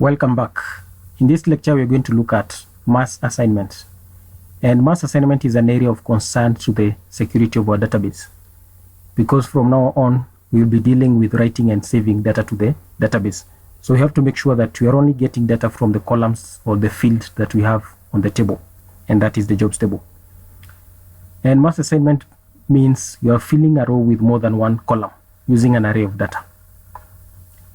Welcome back. In this lecture, we're going to look at mass assignment. And mass assignment is an area of concern to the security of our database, because from now on, we'll be dealing with writing and saving data to the database. So we have to make sure that we are only getting data from the columns or the field that we have on the table, and that is the jobs table. And mass assignment means you are filling a row with more than one column using an array of data.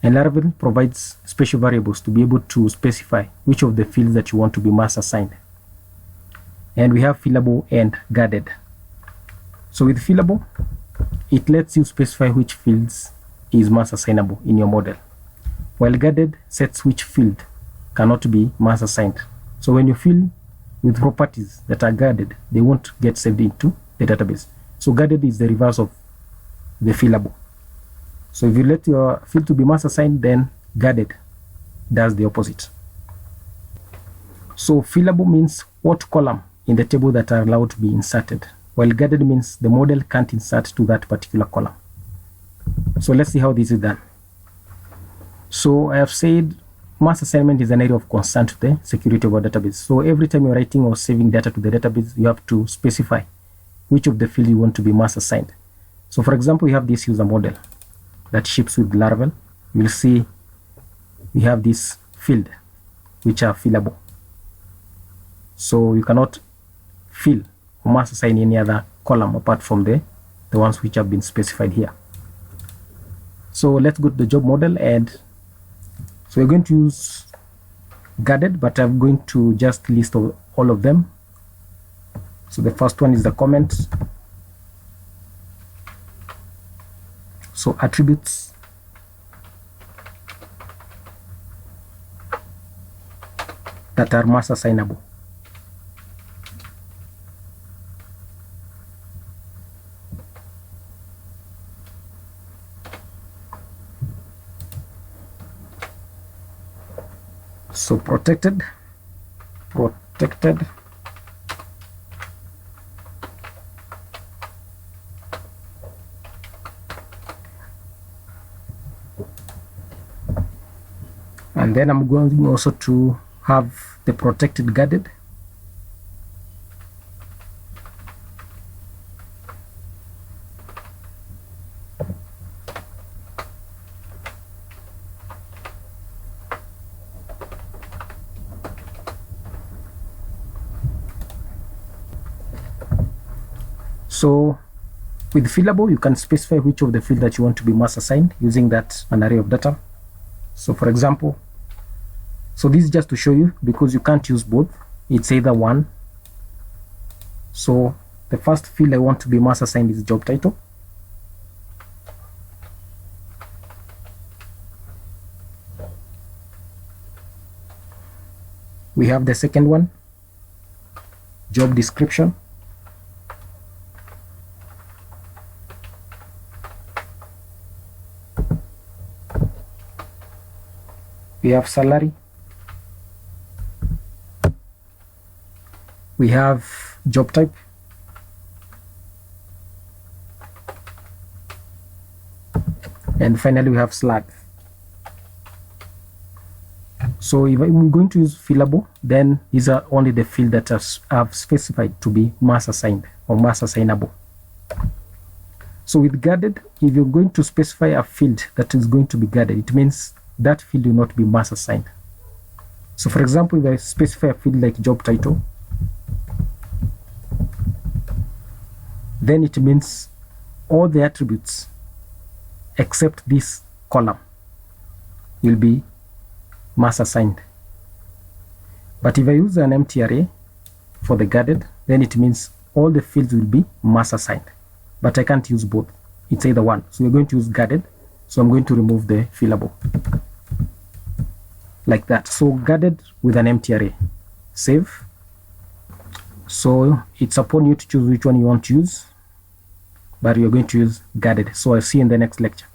And Laravel provides special variables to be able to specify which of the fields that you want to be mass assigned. And we have fillable and guarded. So with fillable, it lets you specify which fields is mass assignable in your model, while guarded sets which field cannot be mass assigned. So when you fill with properties that are guarded, they won't get saved into the database. So guarded is the reverse of the fillable. So if you let your field to be mass assigned, then guarded does the opposite. So fillable means what column in the table that are allowed to be inserted, while guarded means the model can't insert to that particular column. So let's see how this is done. So I have said mass assignment is an area of concern to the security of our database. So every time you're writing or saving data to the database, you have to specify which of the fields you want to be mass assigned. So for example, we have this user model that ships with Laravel. You'll see we have this field which are fillable. So you cannot fill or mass assign any other column apart from the ones which have been specified here. So let's go to the job model, and so we're going to use guarded, but I'm going to just list all of them. So the first one is the comment. So attributes, that are mass assignable. So protected. And then I'm going also to have the protected guarded. So with fillable, you can specify which of the field that you want to be mass assigned using that an array of data. So for example, so this is just to show you, because you can't use both, it's either one. So the first field I want to be mass assigned is job title. We have the second one, job description. We have salary. We have job type. And finally, we have slug. So if I'm going to use fillable, then these are only the fields that I've specified to be mass assigned or mass assignable. So with guarded, if you're going to specify a field that is going to be guarded, it means that field will not be mass assigned. So for example, if I specify a field like job title, then it means all the attributes except this column will be mass assigned. But if I use an empty array for the guarded, then it means all the fields will be mass assigned. But I can't use both. It's either one. So we're going to use guarded. So I'm going to remove the fillable. Like that. So guarded with an empty array. Save. So it's upon you to choose which one you want to use, but you're going to use guarded. So I'll see you in the next lecture.